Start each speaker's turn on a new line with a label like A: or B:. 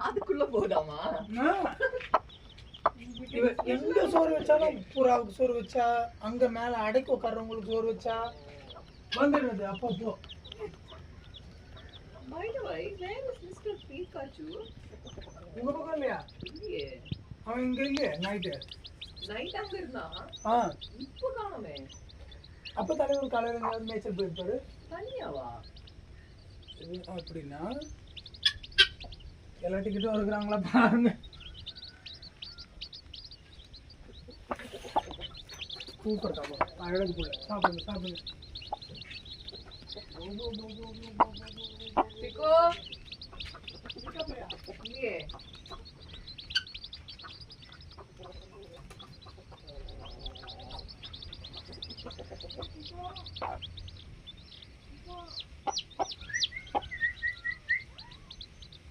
A: அதுக்குள்ள போதாமா?
B: எங்க சோறு வச்சாலும் புறாவுக்கு சோறு வச்சா, அங்க மேல அடைக்கு உட்கார்றவங்களுக்கு சோறு வச்சா வந்துடுறது அப்பப்போ.
A: By the way, where is Mr. Pikachu?
B: உங்க பக்கம் இல்லையா?
A: இல்லையே.
B: அவன் இங்க இல்லையே நைட்டு.
A: நைட் அங்க இருந்தான். இப்போ காணோமே.
B: அப்ப தலைவர் காலையில எங்கேயாவது மேய்ச்சல் போயிருப்பாரு.
A: தனியாவா?
B: அப்படின்னா எல்லா டிக்கெட்டும் இருக்கிறாங்களா பாருங்க. சூப்பர் சாப்பாடு, அழகு போல. சாப்பிடுங்க சாப்பிடுங்க.
A: Pico.